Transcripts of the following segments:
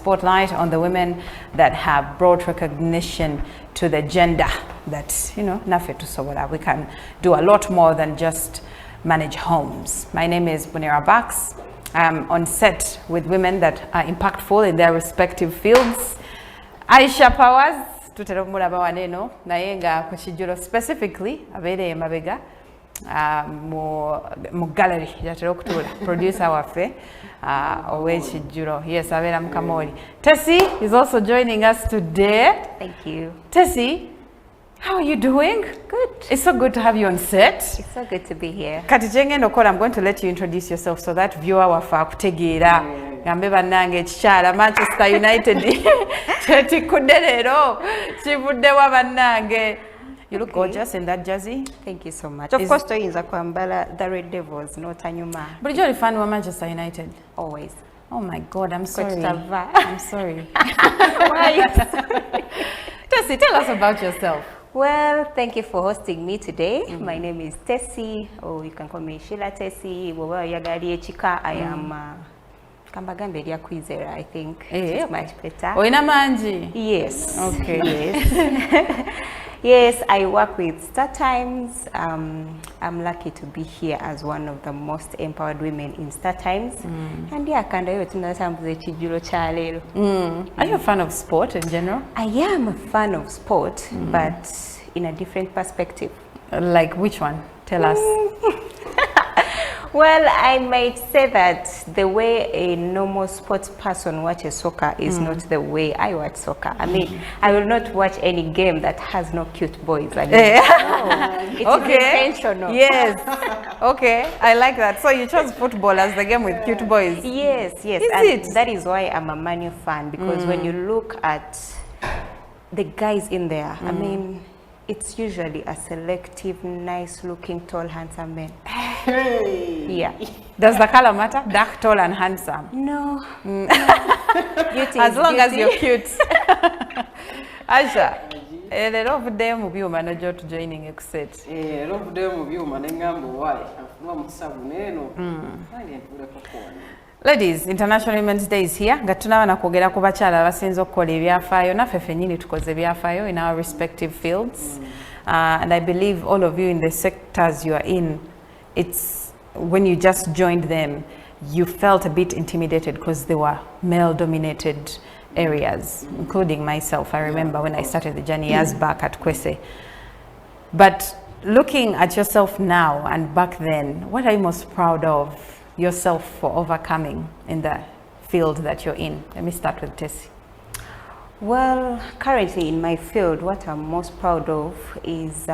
spotlight on the women that have brought recognition to the gender that, you know, nafe tusobola. We can do a lot more than just manage homes. My name is Bunera Bax. I'm on set with women that are impactful in their respective fields. Aisha Pawaz'S, tutera mulaba waneno naye nga ku kijjulo specifically abeere mabega mu gallery yatera okutuula producer waffe ow'ekijjulo. Yes, abeera Mukamoli. Tessie is also joining us today. Thank you. Tessie, how are you doing? Good. It's so good to have you on set. It's so good to be here. Kati kyengenda okukola, I'm going to let you introduce yourself so that viewer waffe akutegeera. Gambe bannange ekikyala Manchester United kyetikudde leero kivuddewa bannange. You look gorgeous in that jersey. Thank you so much. Of course, toyinza kwambala the Red Devils n'otanyuma. Bulijjo oli fan wa Manchester United? Always. Oh my God, I'm sorry. Tava. I'm sorry. Why are you sorry? Tessie, tell us about yourself. Well, thank you for hosting me today. My name is Tessie, or you can call me Sheila Tessie. I am Kambagambe lya Kwizera, I think. It's much better. Oina manji? Yes. Okay. Yes. Yes, I work with Star Times. I'm lucky to be here as one of the most empowered women in Star Times. And yeah, kanda yo tunatambuza ekijjulo kya leero. Are you a fan of sport in general? I am a fan of sport, but in a different perspective. Like which one? Tell us. Well, I might say that the way a normal sports person watches soccer is not the way I watch soccer. I mean, I will not watch any game that has no cute boys. I mean, it's intentional. Yes. Okay, I like that. So you chose football as the game with cute boys. Yes, yes. Is it? That is why I'm a Man U fan, because when you look at the guys in there, I mean, it's usually a selective, nice-looking, tall, handsome man. Hey. Yeah. Does the color matter? Dark, tall, and handsome? No. As long as you're cute. Aisha, leero ovuddeyo mu byuma n'ojja otujoining ekuset. Leero ovuddeyo mu byuma ne ngamba owaayi afunwa mu kisavu n'eno nange ntuuleko kuwona. Ladies, International Women's Day is here. Nga tunaba na kwogera ku bakyala abasinza okukola ebyafaayo naffe ffennyini tukoze ebyafaayo in our respective fields. And I believe all of you in the sectors you are in, it's when you just joined them, you felt a bit intimidated because they were male-dominated areas, including myself. I remember when I started the journey years back at Kwese. But looking at yourself now and back then, what are you most proud of yourself for overcoming in the field that you're in? Let me start with Tessie. Well, currently in my field, what I'm most proud of is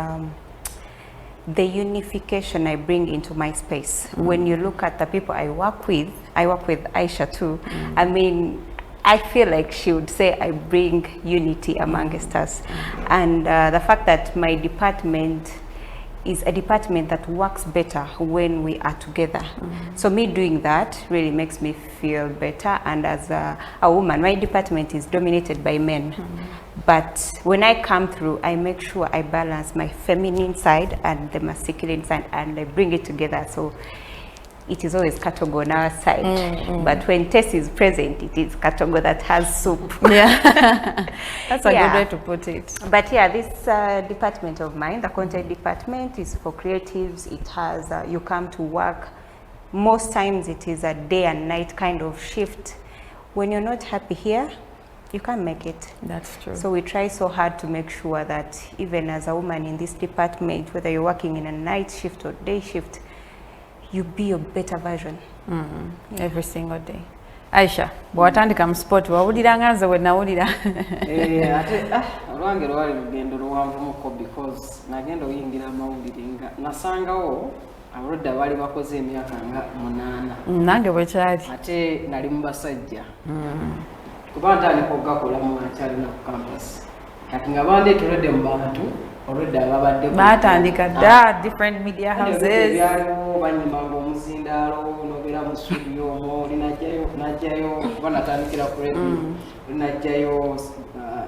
the unification I bring into my space. When you look at the people I work with Aisha too. I mean, I feel like she would say I bring unity amongst us. And the fact that my department is a department that works better when we are together. So me doing that really makes me feel better. And as a woman, my department is dominated by men. But when I come through, I make sure I balance my feminine side and the masculine side, and I bring it together. So it is always Katogo on our side. But when Tess is present, it is Katogo that has soup. Yeah, that's a good way to put it. But yeah, this department of mine, the content department, is for creatives. It has, you come to work. Most times it is a day and night kind of shift. When you're not happy here, you can't make it. That's true. So we try so hard to make sure that even as a woman in this department, whether you're working in a night shift or day shift, you be a better version. Every single day. Aisha, bw'atandika mu sport wawulira nga nze we nawulira. Ate olwange lwali lugendo luwanvumuko because nagenda oyingira amawulire nga nasangawo abalwadde abaali bakoze emyaka nga 8. Nange bwe kyali. Ate nali mu basajja. Kuba ntandika okugakola mu akyalina ku campus. Kati nga bandeetolodde mu bantu olwedde ababadde batandika dda different media houses. Banyimanga omuzindaalo nobeera mu studio omwo najjayo kuba natandikira ku radio najjayo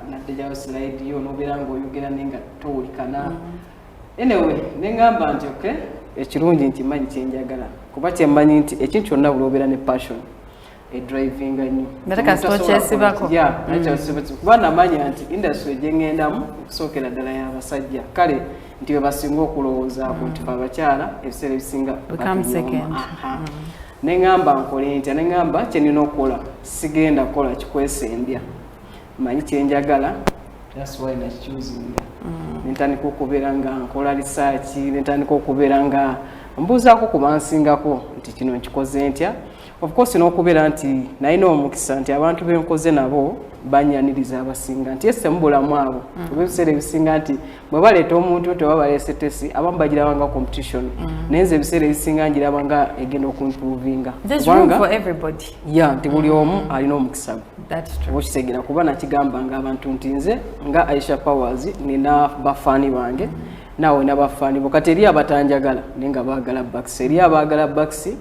naddejayo slide yo nobeera ng'oyogera naye nga towulikana. Anyway neŋŋamba nti ekirungi nti manyi kyenjagala kuba kyemmanyi nti ekintu kyonna buli obeera ne passion driving nnyo nataka sibako kuba namanya nti industry gye ŋŋendamu okusookera ddala y'abasajja kale nti we basinga okulowoozaako nti fe abakyala ebiseera ebisinga ne ŋŋamba nkole ntya ne ŋŋamba kye nina okukola sigenda kukola kikwesembya manyi kyenjagala that's why nakikyuzinga nentandika okubeera nga nkola research nentandika okubeera nga mbuuzaako ku bansingako nti kino nkikoze ntya of course n'okubeera nti nalina omukisa nti abantu benkoze nabo banyaniriza abasinga nti ese mubulamu abo ebiseera ebisinga nti bwe baleeta omuntu teba baleese tesi abamu bagirabanga competition naye nze ebiseera ebisinga ngirabanga egenda okuimprovinga ya nti buli omu alina omukisa gwe okitegeera kuba nakigambanga abantu nti nze nga Aisha Pawaz'S nina bafaani bange naawe nabafaani bo kati eri abatanjagala naye nga baagala bakisi eri abaagala bakisi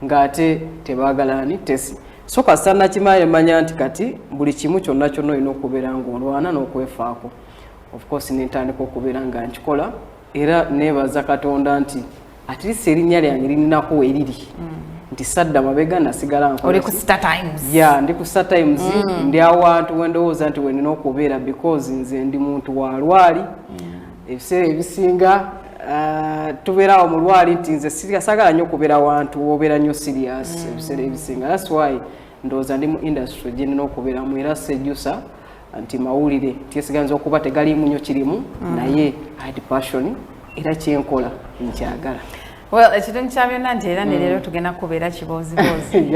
ng'ate tebaagala ni tesi so kasita nakimanya manya nti kati buli kimu kyonna kyonna olina okubeera ng'olwana n'okwefaako of course nentandika okubeera nga nkikola era neebaza Katonda nti at least erinnya lyange lirinako weriri nti sadda mabega nasigala nkola oli ku Star Times ndi ku Star Times ndi awantu wendowooza nti wenina okubeera because nze ndi muntu wa lwali ebiseera ebisinga tubeerawo mu lwali nti nze sagala nnyo okubeera wantu wobeera nnyo serious ebiseera ebisinga that's why ndowooza ndi mu industry gye nina okubeeramu era sejjusa nti mawulire tyesiganza okuba tegaliimu nnyo kirimu naye had passion era kyenkola nkyagala well ekitundu kya byonna nti era neleero tugenda kubeera kiboozibozi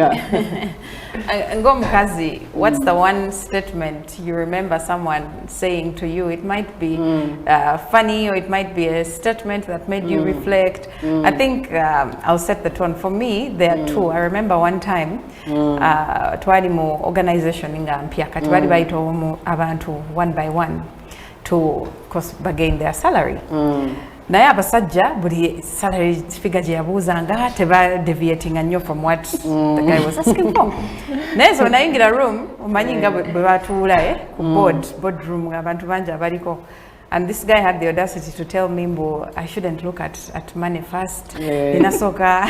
ng'omukazi what's the one statement you remember someone saying to you? It might be funny or it might be a statement that made you reflect. I think I'll set the tone. For me there are two. I remember one time twali mu organization nga mpya kati bali bayita abantu one by one to bagain their salary. Naye abasajja buli salary figure gye yabuuzanga teba deviating nnyo from what the guy was asking for. Naye so nayingira room omanyi nga bwe batuula ku boardroom abantu bangi abaliko, and this guy had the audacity to tell me mbo I shouldn't look at money first. Inasoka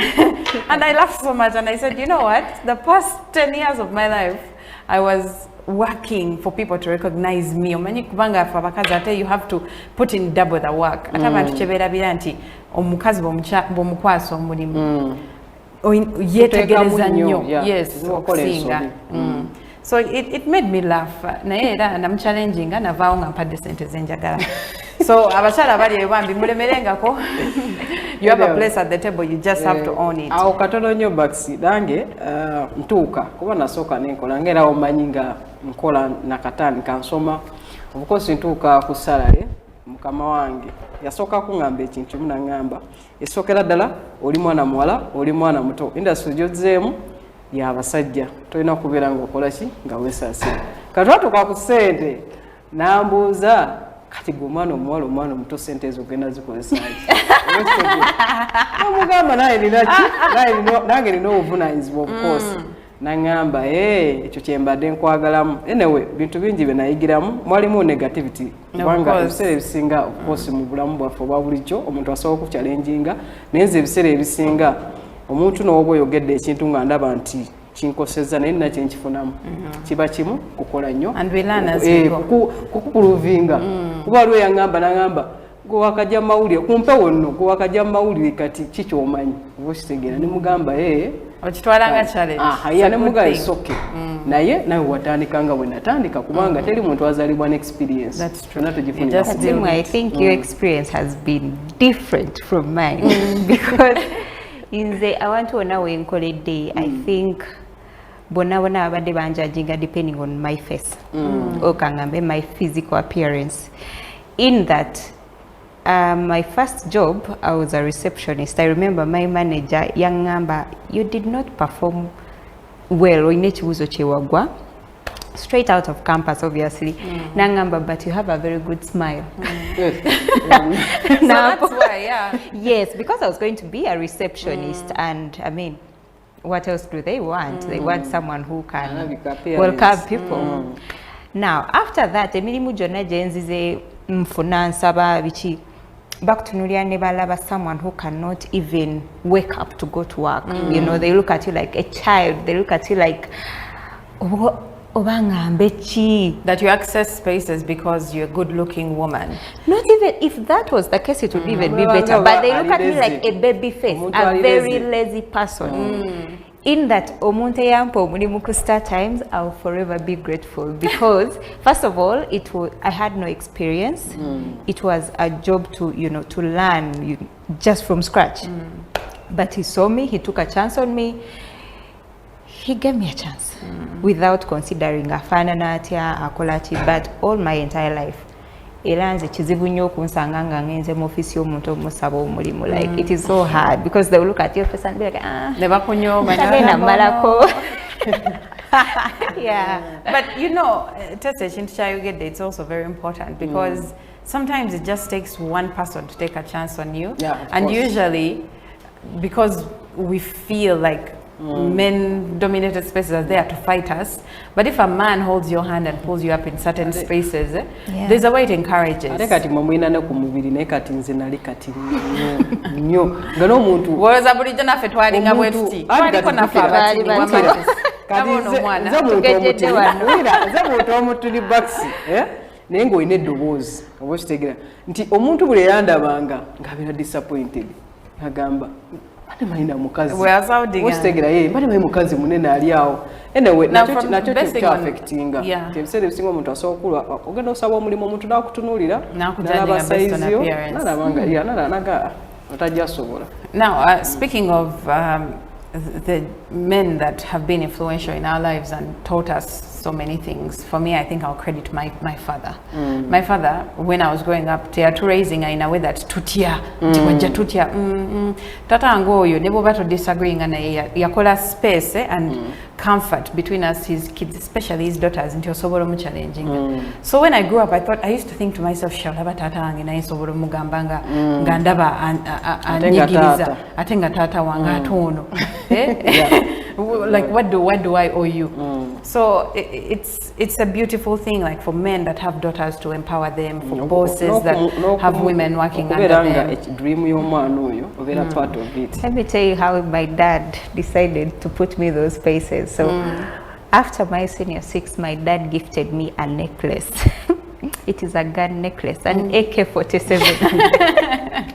and I laughed so much and I said, you know what, the past 10 years of my life I was working for people to recognize me. Omanyi kubanga fa bakazi ate you have to put in double the work. Ate abantu kyebeerabira nti omukazi bw'omukwasa omulimu yeetegereza nnyo okusinga. So it made me laugh. Naye era namuchallenginga navaawo nga mpadde sente zenjagala. So abakyala bali ebambi mulemerengako. You have a place at the table, you just have to own it. Awo katono nnyo bakisi dange ntuuka kuba nasooka nenkola ng'era omanyi nga nkola nakatandika nsoma obukosi ntuuka ku salale mukama wange yasooka kuŋŋamba ekintu kimu naŋŋamba esookera ddala oli mwana muwala oli mwana muto industry gy'ozzeemu y'abasajja tolina kubeera ng'okola ki nga weesaasira kati watuuka ku ssente nambuuza kati gwe omwana omuwala omwana omuto sente ezo ogenda zikozesaki omugamba nange nina obuvunanyizibwa obukoosi naŋŋamba ekyo kyembadde nkwagalamu anyway bintu bingi bye nayigiramu mwalimu negativity kubanga ebiseera ebisinga obukoosi mu bulamu bwaffe obwa bulijjo omuntu asobola okukyalenjinga naye nze ebiseera ebisinga omuntu n'oba oyogedde ekintu nga ndaba nti kinkosezza naye nina kyenkifunamu kiba kimu kukola nnyo kukupuluvinga kuba waliwo yaŋŋamba naŋŋamba gwe wakajja mu mawulire kumpewo nno gwe wakajja mu mawulire kati kikyomanyi oba okitegeera ne mugamba okitwalanga challenge ne mugamba isoke naye nawe watandika nga bwe natandika kubanga teri muntu azalibwa ne experience kyonna tugifunira. I think your experience has been different from mine because in the abantu wonna wenkoledde I think bonna abadde banjajinga depending on my face okangambe my physical appearance in that my first job I was a receptionist. I remember my manager yangamba you did not perform well oyina ekibuuzo kyewagwa straight out of campus obviously nangamba but you have a very good smile. So that's why yes, because I was going to be a receptionist and I mean what else do they want? They want someone who can welcome people. Now after that emirimu gyonna gye nzize nfuna nsaba biki bakutunuulira ne balaba someone who cannot even wake up to go to work. You know, they look at you like a child. They look at you like that you access spaces because you're a good-looking woman. Not even if that was the case, it would even be better. But they look at me like a baby face, a very lazy person. In that omuntu eyampa omulimu ku Star Times, I'll forever be grateful because first of all, I had no experience. It was a job to to learn just from scratch. But he saw me, he took a chance on me. He gave me a chance without considering afaanana atya akola ki, but all my entire life era nze kizibu nnyo okunsanga nga ngenze mu office y'omuntu omusaba omulimu. Like it is so hard because they will look at your face and be like ne bakunyooma malako. Yeah, but tese ekintu kyayogedde, it's also very important because sometimes it just takes one person to take a chance on you, and usually because we feel like men-dominated spaces are there to fight us, but if a man holds your hand and pulls you up in certain spaces, there's a way it encourages. Kati mwina ne ku mubiri naye kati nze nali kati nnyo nga n'omuntu woza bulijjo naffe twalinga bwe tuti twaliko naffe abati nze muntu omutuli bakisi naye ng'olina eddoboozi oba okitegera nti omuntu buli yandabanga ng'abeera disappointed agamba malina mukazi okitegera ye malina mukazi munene ali awo anyway nakyo kyaffectinga ebiseera ebisinga omuntu asobola okulwa ogenda osaba omulimu omuntu n'akutunuulira n'alaba sayiziyo n'alabanga naga otajja sobola. Now speaking of the men that have been influential in our lives and taught us so many things, for me I think I'll credit my father. My father, when I was growing up, to raising in a way that tutia tata angoyo nebo bato disagreeing and yakola space and comfort between us, his kids, especially his daughters, into sobolo mu challenging. So when I grew up, I used to think to myself, shalaba tata wange naye sobolo mugambanga ngandaba anyigiriza atenga tata wanga atono. Like what do I owe you? So it's a beautiful thing, like for men that have daughters to empower them, for bosses that have women working under them. Dream part of it. Let me tell you how my dad decided to put me those spaces. So after my senior 6, my dad gifted me a necklace. It is a gun necklace, an AK-47.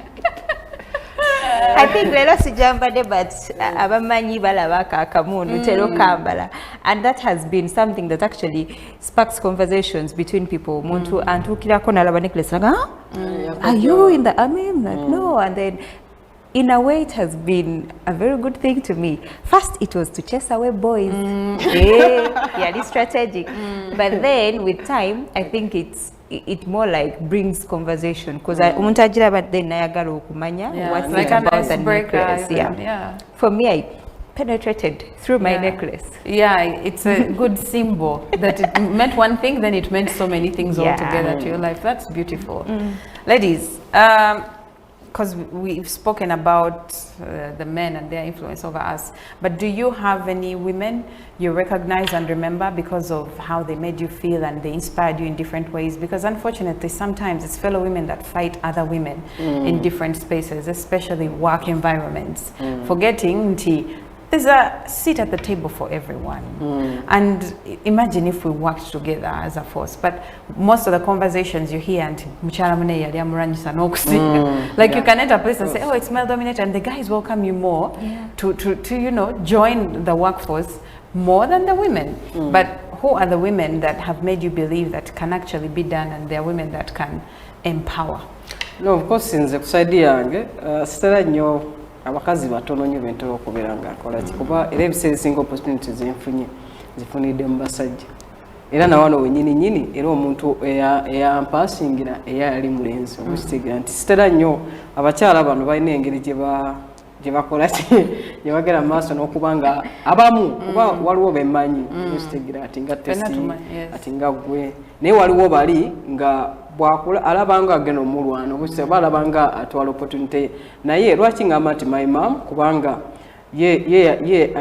I think lelo sijambade, but abamanyi balabaka akamundu tero kambala, and that has been something that actually sparks conversations between people. Muntu antukirako nalaba necklace naga, are you in the army? I'm like, no. And then in a way it has been a very good thing to me. First it was to chase away boys. Yeah, strategic. But then with time I think it more like brings conversation, because umuntu agira but then nayagala okumanya what's like about the necklace. For me, I penetrated through my necklace. It's a good symbol that it meant one thing, then it meant so many things altogether to your life. That's beautiful. Ladies, because we've spoken about the men and their influence over us, but do you have any women you recognize and remember because of how they made you feel and they inspired you in different ways? Because unfortunately sometimes it's fellow women that fight other women in different spaces, especially work environments, forgetting there's a seat at the table for everyone. And imagine if we worked together as a force. But most of the conversations you hear, like you can enter a place and say, oh, it's male dominated, and the guys welcome you more to join the workforce more than the women. But who are the women that have made you believe that can actually be done, and there are women that can empower? No, of course, since the side yange, abakazi batono nnyo bentera okubeera nga akola ki, kuba era ebiseera ebisinga opportunities zifunidde mu basajja, era nawano wenyini era omuntu eyampasingira eyali mulenzi okitegeera nti sitera nnyo abakyala bano balina engeri gye bakola gye bagera mu maaso n'okuba nga abamu kuba waliwo bemmanyi okitegeera ati nga tesi ati nga gwe, naye waliwo bali nga bwakula alabanga agenda omulwana obusisa balabanga atwala opportunity naye lwaki ngamba nti my mom kubanga ye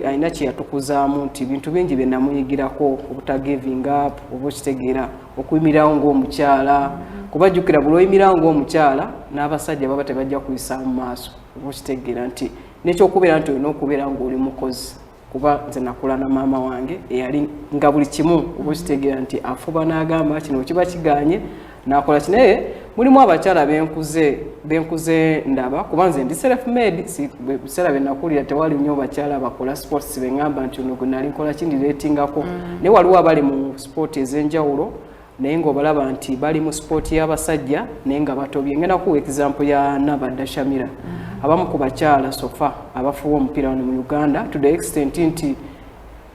aina kye yatukuzaamu nti bintu bingi bye namuyigirako obutagiving up obukitegeera okuyimirawo ng'omukyala kubajjukira buli oyimirawo ng'omukyala n'abasajja baba tebajja kuyisa mu maaso obukitegeera nti n'ekyokubeera nti olina okubeera ng'oli mukozi kuba nze nakula na maama wange eyali nga buli kimu obukitegeera nti afuba n'agamba kino kiba kiganye nakola kinaye mulimu abakyala benkuze ndaba kuba nze ndi self made biseera byenakulira tewali nnyo bakyala bakola sports bengamba nti ono gwe nali nkola kindi ratingako naye waliwo abali mu sport ez'enjawulo naye ng'obalaba nti bali mu sport y'abasajja naye nga batobye ngenda kuwa example ya Nabadda Shamira abamu ku bakyala sofa abafuwa omupiira wano mu Uganda to the extent nti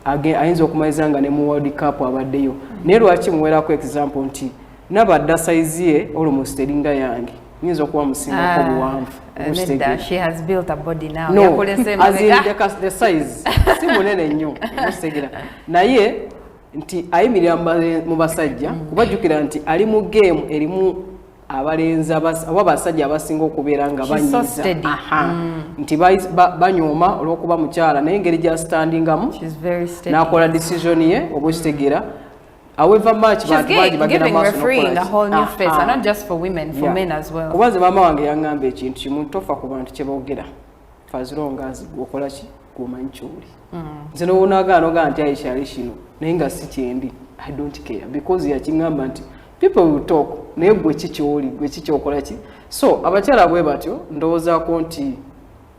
ayinza okumaliza nga ne mu World Cup abaddeyo naye lwaki muwerako example nti Nabadda size ye almost eringa yange nyinza okuba musingako buwanvu she has built a body now no, as in the size si munene nnyo musegera naye nti ayimirira mu basajja kubajjukira nti ali mu game erimu abalenzi abasajja abasinga okubeera nga banyiza nti banyooma olw'okuba mukyala naye engeri gya standingamu n'akola decision ye oba okitegeera. However much giving refereeing a whole new face, and not just for women, for men as well. Kubaze mama wange yangamba ekintu kimu tofa ku bantu kye boogera fazilonga okola ki kumanyi kyoli nze n'onaagaana ogaa nti Aisha ali kino naye nga si kyendi I don't care because yakingamba nti people will talk naye gwe ki kyoli gwe ki kyokola ki so abakyala bwe batyo ndowoozaako nti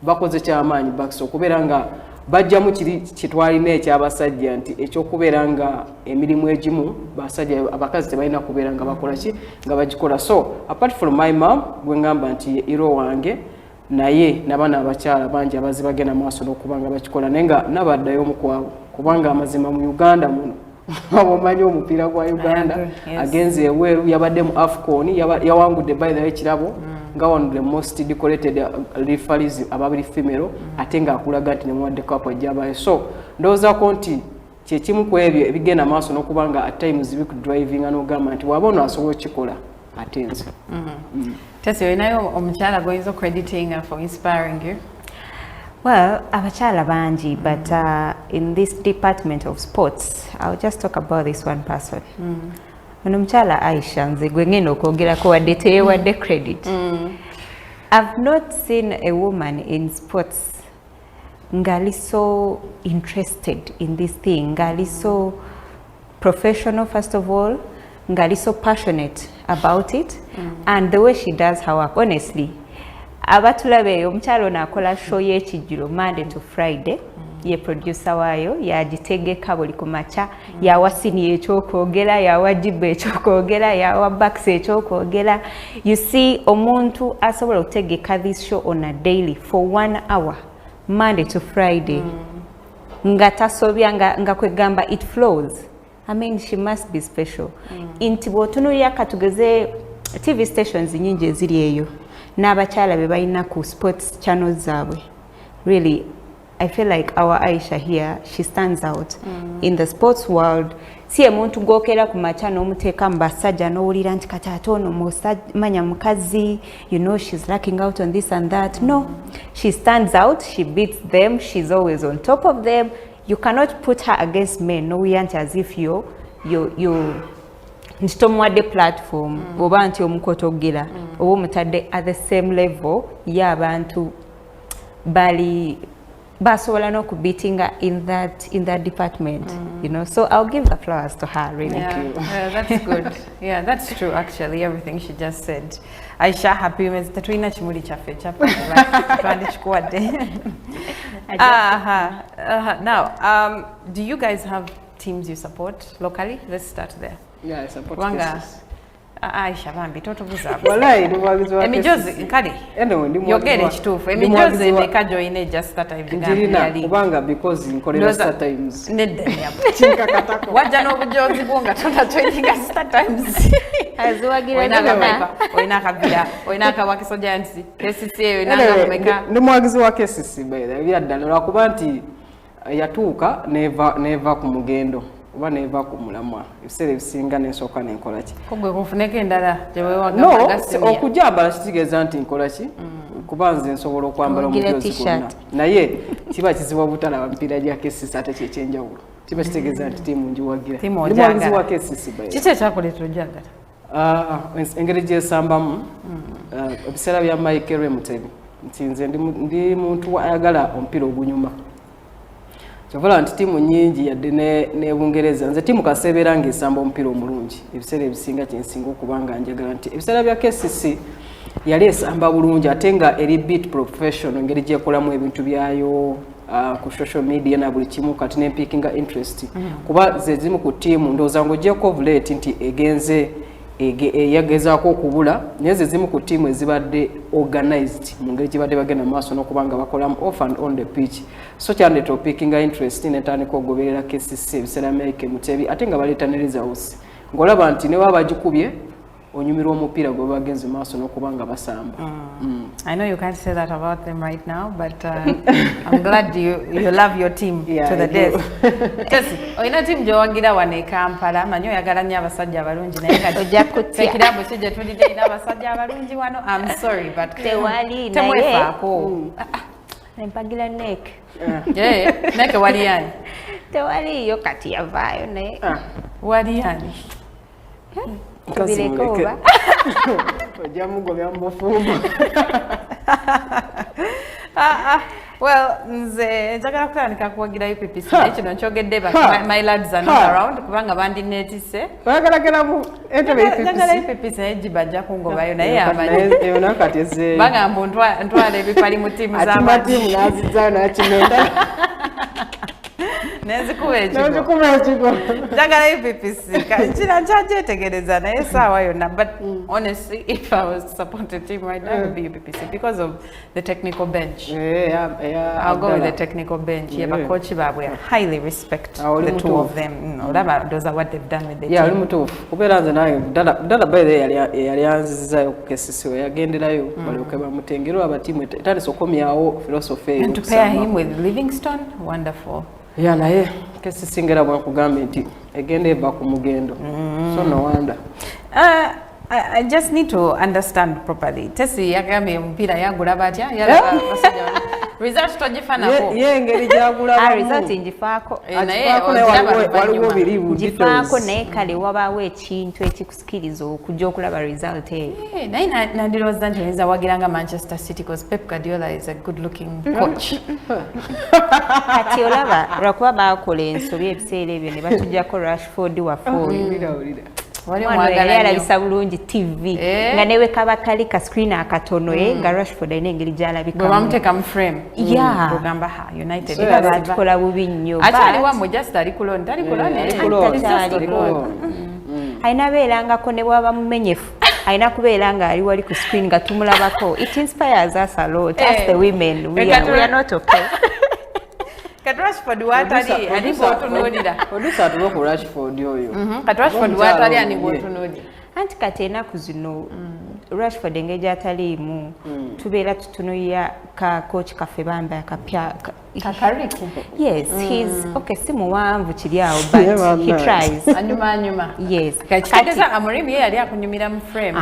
bakoze kyamaanyi bakisa okubeera nga bajjamu kiri kitwalina ekyabasajja nti ekyokubeera nga emirimu egimu basajja abakazi tebalina kubeera nga bakola ki nga bagikola so apart from my mom gwe ngamba nti iro wange naye n'abaana abakyala bangi abazi bagenda maaso n'okuba nga bakikola naye nga nabaddayo omukwabo kubanga amazima mu Uganda muno omanyi omupiira gwa Uganda agenze eweeru yabadde mu AFCON yawangudde by the way kirabo nga one of the most decorated referees ababiri female ate nga akulaga nti nemwadde kapo ajjabayo so ndowoozaako nti kyekimu ku ebyo ebigenda maaso n'okuba nga at times driving n'ogamba nti waba ono asobola okukikola ate nze Tessie, olinayo omukyala goyinza crediting for inspiring you? Well, abachala banji, but in this department of sports, I'll just talk about this one person. Mchala Aisha, nze gwe ngeno kwogerako wadde teyewadde credit. I've not seen a woman in sports ngali so interested in this thing, ngali so professional first of all, ngali so passionate about it, and the way she does her work, honestly. Abatulabe omukyalo nakola show y'ekijjulo Monday to Friday ye producer waayo yagitegeka buli kumacha yawa sini ekyokwogera yawa jibbe ekyokwogera yawa bax ekyokwogera. You see omuntu asobola okutegeka this show on a daily for 1 hour Monday to Friday nga tasobya nga kwegamba it flows. I mean she must be special. Inti bwotunulira katugeze TV stations nyingi eziri eyo n'abakyala be balina ku sports channels zaabwe. Really, I feel like our Aisha here, she stands out in the sports world. Si omuntu gwokera ku macha n'omuteeka mu basajja n'owulira nti kati ate ono manya mukazi, you know she's lacking out on this and that. No, she stands out, she beats them, she's always on top of them. You cannot put her against men, no, as if you ntitomwadde platform oba nti omukotogera oba omutadde at the same level y'abantu bali basobola n'okubeatinga in that department, you know. So I'll give the flowers to her, really. That's good. Yeah, that's true actually, everything she just said. Aisha, happy Women's Day. Twina chimuli chafe chapa twandi chikuwadde. Now, do you guys have teams you support locally? Let's start there. Yeah, I support Wanga Aisha bambi toto buza. Wallahi ndibagizwa. Emijozi nkali. Yogere ekituufu. Emijozi neka joine just that time Gambia. Kubanga because nkolera start times. Nedda nyabo. Chinka katako. Wajja n'obujozi bwonga tota training start times. Azuwagira oina kabira. Oina kawakiso giants. KCC oina kameka. Ndi mwagizi wa KCC baida. Byaddala lwakuba nti yatuuka neva ku mugendo. Oba neva ku mulamwa ebiseera ebisinga n'ensooka n'enkola ki kogwe kufuneka endala no okujambala kitegeeza nti nkola ki kuba nze nsobola okwambala omujozi gwonna naye kiba kizibu obutalaba mpira gya KCC ate kyekyenjawulo kiba kitegeeza nti tiimu njiwagira tiimu ojagala KCC kiki ekyakuleeta ojagala engeri gyesambamu ebiseera bya Mike Remutebi nti nze ndi muntu ayagala omupiira ogunyuma kyovala nti tiimu nyingi yadde ne Bungereza nze tiimu kasebeera ng'esamba omupiira omulungi ebiseera ebisinga kyensinga okubanga njagala nti ebiseera bya KCC yali esamba bulungi ate nga eri bit professional engeri gyekolamu ebintu byayo ku social media na buli kimu kati nempikinga interest kuba ze zimu ku tiimu ndowooza ng'ogyeko ovulate nti egenze yagezaako okubula naye ze zimu ku tiimu ezibadde organized mu ngeri gye badde bagenda mu maaso n'okubanga bakolamu off and on the pitch so kyandeta opikinga interest netandika okugoberera KCC ebiseera Mike Mutebi ate nga baleeta ne results ng'olaba nti ne waba bagikubye onyumirwa omupiira gwe bagenze mu maaso n'okubanga basamba. I know you can't say that about them right now, but I'm glad you love your team to the death. Tesi, oyina team gyowagira wano e Kampala, manyi oyagala nnyo abasajja abalungi naye kati ojja kutya ekirabo kyo gye tulidde ina abasajja abalungi wano. I'm sorry, but tewali temwefaako. Empagira Nek. Nek wali yani? Tewaliyo kati yavaayo naye. Wali yani? Kubirekoba. Ojamugobya mu bufumbo. Well, nze njagala kutandika kuwagira UPPC kino nkyogedde my lads are not around kubanga bandinetise. Bagalagala mu entebe UPPC. Njagala UPPC naye gibajja kungobayo naye amanyi. Eyo nakati eze. Bagamba ntwala ebipali mu tiimu z'abantu. Ati matiimu nazizzayo nakimenda. Nezikuba ekigo. Njagala UPPC. Kira nkyajetegereza naye saawa yonna. But honestly, if I was to support a team right now, it would be UPPC because of the technical bench. I'll go with the technical bench. Abakochi baabwe I highly respect the two of them. Those are what they've done with the team. Oli mutuufu. Kubeera nze naye ddala baye yali yanzizaayo ku KCC yagenderayo balyoke bamutengera abatiimu etandise okomyawo philosophy eyo. And to pair him with Livingstone, wonderful. Naye KCC ngera bwakugambe nti egenda eva ku mugendo. So no wonder. I just need to understand properly. Tesi yagambye mpira yagula batya yalaba basajja result togifanako ye ngeri gyagula result njifaako waliwo biribu njifaako naye kale wabaawo ekintu ekikusikiriza okujja okulaba result eyo naye nandirowooza nti oyinza wagiranga Manchester City because Pep Guardiola is a good looking coach. Kati olaba lwakuba baakola ensobi ebiseera ebyo ne batujjako Rashford waffe oyo yali alabisa bulungi TV nga newe kaba kali ka screen akatono nga Rashford alina engeri gy'alabikamu bwe bamuteeka mu frame kugamba United batikola bubi nnyo ate aliwa just ali kuloni tali kuloni alina beerangako ne bwaba mumenyefu alina kubeera nga ali wali ku screen nga tumulabako. It inspires us a lot as the women we are not okay. Kati Rashford watali alipo otunuulira. Producer atulo ku Rashford oyo. Kati Rashford watali alipo otunuulira. Anti kati enaku zino Rashford engeri gy'ataliimu tubeera tutunuulira ka coach kaffe bambe akapya kakariku. Yes, he's okay, si muwanvu kiri awo but he tries. Anyuma. Yes. Kati Amorim ye yali akunyumira mu frame.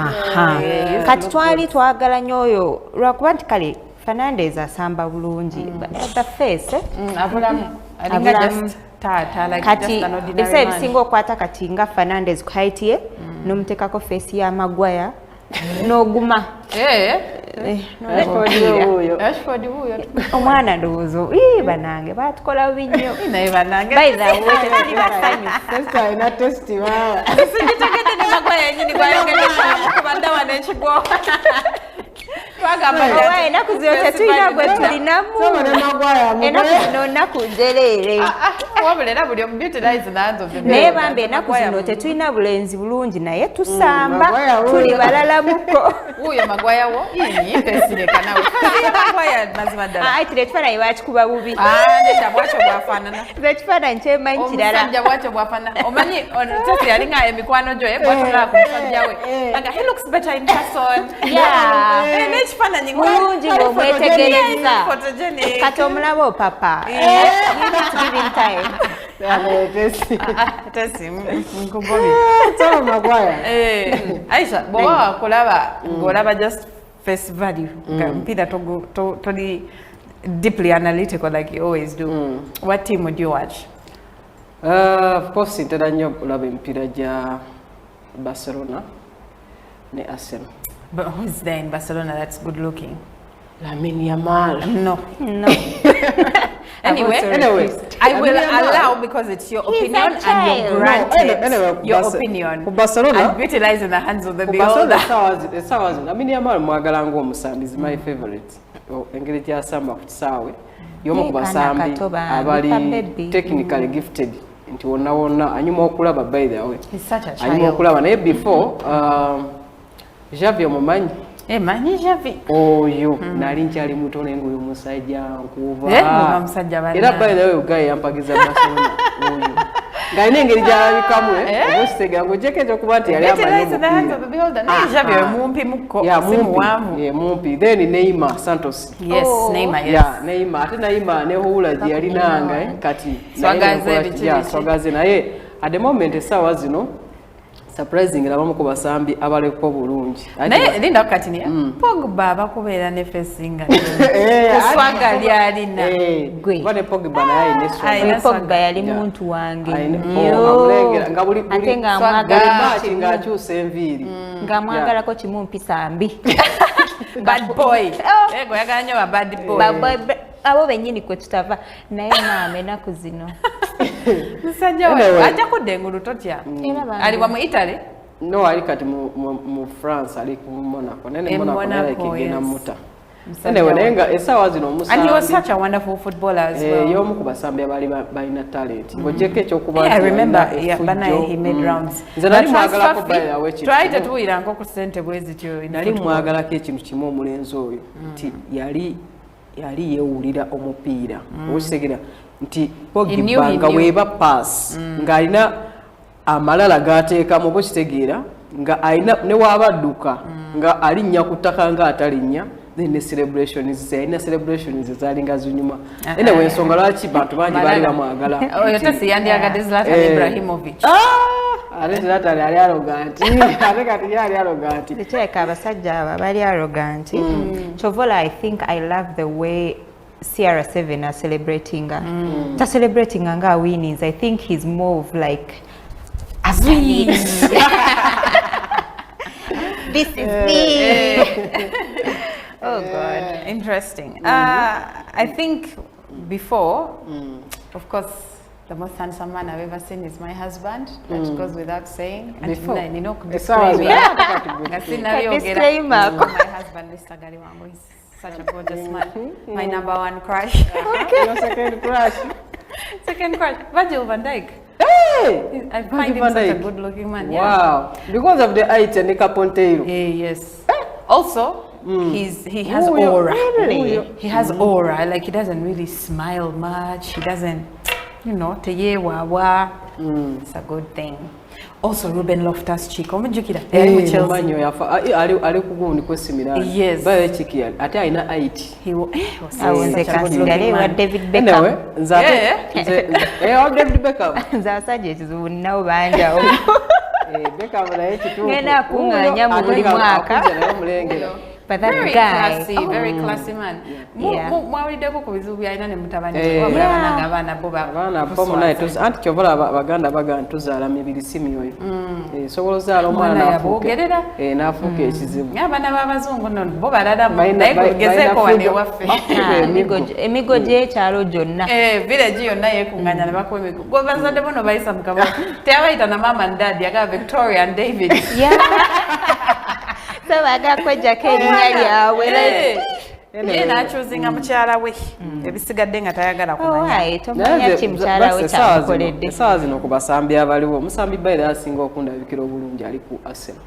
Kati twali twagala nnyo oyo lwakuba nti kale Fernandez asamba bulungi but the face kati ebisa ebisinga okwata kati nga Fernandez ku height ye n'omuteekako face ya Maguire n'oguma omwana ndowoozo banange batukola bubi nnyo by the way tetuli basanyufu alina test baba sigitegedde ne Maguire yennyini gwayogedde wano ekigwo enaku zino tetulina gwe tulinamu enaku zino nnaku njereere wabula era buli omubutilize nanzo naye bambi enaku zino tetulina bulenzi bulungi naye tusamba tuli balalamuko wuyo Maguire wo pesireka nawe Maguire mazima ddala tire ekifaananyi bakikuba bubi nedda bwakyo bwafaanana ekifaananyi kyemanyi kirala omusajja bwakyo bwafaanana omanyi tesi yalinga emikwano gyo bwatulaba ku musajja we aga he looks better in person n'ekifaananyi mulungi ng'omwetegereza kati omulaba opapa Aisha bw'oba wakulaba ng'olaba just face value nga mpira toli deeply analytical like you always do. What team would you watch? Of course, ntera nnyo okulaba emipiira gya Barcelona ne Arsenal. But who's there in Barcelona that's good looking? Lamine Yamal. No. Anyway, I will allow because it's your opinion and you're granted your opinion. Barcelona. And utilize in the hands of the Barcelona. beholder. Lamine Yamal mwagala ng'omusambi is my favorite. Engeri gy'asamba ku kisaawe y'omu ku basambi abali technically gifted. Nti wonna anyuma okulaba by the way. He's such a Anyuma child. okulaba naye before Javi omumanyi. Manyi Javi. Oyo nali nkyali muto naye ng'oyo musajja nkuba. Era by the way ugaye yampagiza Barcelona oyo. Ng'alina engeri gy'alabikamu obusitega ng'ogyeko ekyokuba nti yali amanyi omupiira. Javi oyo mumpi mukko si muwanvu. Mumpi. Then Neymar Santos. Yes, Neymar, yes. Yeah, Neymar. Ate Neymar ne Hula gye yalinanga kati. Swagaze naye at the moment essaawa zino surprising abamu ku basambi abaleko bulungi. Naye linda okukatiniya Pogba abakubeera ne fesinga kuswaga lyalina gwe bane Pogba naye ayine Pogba yali muntu wange ate ng'akyusa enviiri ng'amwagalako kimumpisa mbi. bad boy oyagala nnyo ba bad boy abo bennyini kwe tutava naye maama ennaku zino musajja we ajja kudda engulu totya aliwa mu Italy. No, ali kati mu France ali ku Monaco nene Monaco kigenda muta. Anyway, nenga essaawa zino omusambi. And he was such a wonderful footballer as well. Y'omu ku basambi abali balina talent. Ng'ogyeko ekyokuba I remember he made rounds. Nze nali mwagalako bayawe ekintu. Twali tetuwulirangako ku ssente bwe zityo. Nali mwagalako ekintu kimu omulenzi oyo nti yali yeewulira omupiira. Okitegera nti Pogba nga weeba pass ng'alina amalala g'ateekamu oba okitegeera nga alina ne waabadduka nga alinnya ku ttaka ng'atalinnya then ne celebrations yalina celebrations ezaalinga zinyuma. Anyway, ensonga lwaki bantu bangi baali bamwagala. Oyo tasi yandiyagadde Zlatan Ibrahimovic. Ate Zlatan yali arrogant. Ate kati yali arrogant. Tekireka abasajja abo bali arrogant. Chovola, I think I love the way CR7 are celebrating. Ta celebrating nga winnings. I think he's more of like this is me. Oh God, interesting. I think before, of course, the most handsome man I've ever seen is my husband. That goes without saying. Before? Disclaimer. My husband, Mr. Galiwango, he's such a gorgeous man. My number one crush. Your second crush. Second crush, Virgil van Dijk. Hey! I find him such a good-looking man. Wow! Yeah. Because of the height and the Caponteiro. Yes. Also, he has aura. Really? He has aura. Like he doesn't really smile much. He doesn't, teye wawa. It's a good thing. Also, Ruben Loftus-Cheek. Omujukira. Yes. Bayo chiki yali. Ate alina height. He was such a good-looking man. David Beckham. Anyway, David Beckham. Nzasajja ekizibu nnawo banjawo. Beckham naye kituufu. Ngenda akunganya mu buli mwaka. But that very guy, classy, very classy man. Mwawuliddeko ku bizibu byalina ne mutabani abaana bo anti kyovola abaganda bagamba tuzaala mibiri si myoyo. Sobola ozaala omwana n'afuuka ekizibu. Abaana b'abazungu nno bo balalamu naye kugezeeko wano ewaffe. Emigo gy'ekyalo gyonna. Village yonna yeekuŋŋaanya ne bakuba emigo. Gwe bazadde bono bayisa mu kabaka. Teyabayita na mama and dad yagala Victoria and David. So baga kwejjako erinnya lyabwe. Ye n'akyuzinga mukyala we ebisigadde nga tayagala kumanya. Tomanya ki mukyala we kyamukoledde. Essaawa zino ku basambi abaliwo omusambi bayira asinga okundabikira obulungi ali ku Arsenal.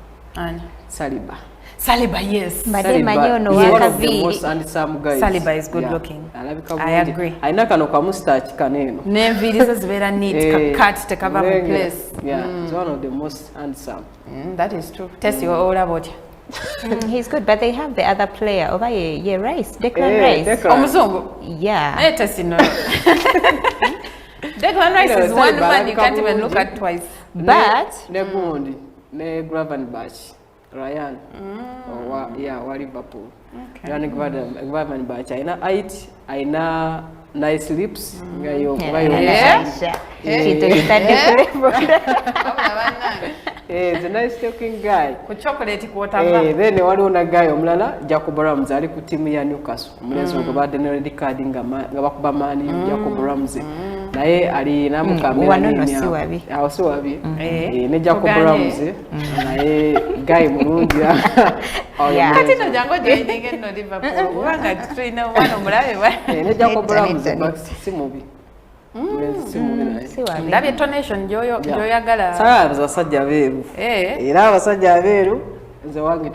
Saliba, yes. Mbadde ono wakaviiri. Saliba is good looking. I agree. Alina kano kamustachi kaneeno. N'enviiri ze zibeera neat, cut tekava mu place. Yeah, it's one of the most handsome. That is true. Test your older body. He's good, but they have the other player over here, Rice, Declan Rice. Omuzungu? Yeah. Declan Rice is one man you can't even look at twice. But ne Gravenberch. Ryan wa Liverpool. Okay. Yani gwaman ba China height aina nice lips ngayo Aisha kintu kitadde kulebora he's a nice looking guy ku chocolate kwotava then waliwo na guy omulala Jacob Ramsey ali ku timu ya Newcastle omulenzi ogobadde ne red card nga bakuba mani Jacob Ramsey naye ali namukamera wano si wabi awo si wabi ne Jacob Ramsey naye guy mulungi kati no jango joininge no Liverpool kubanga tulina omwana omulabe ne Jacob Ramsey si mubi ndabye donation joyagala abasajja beeru era abasajja abeeru nze wange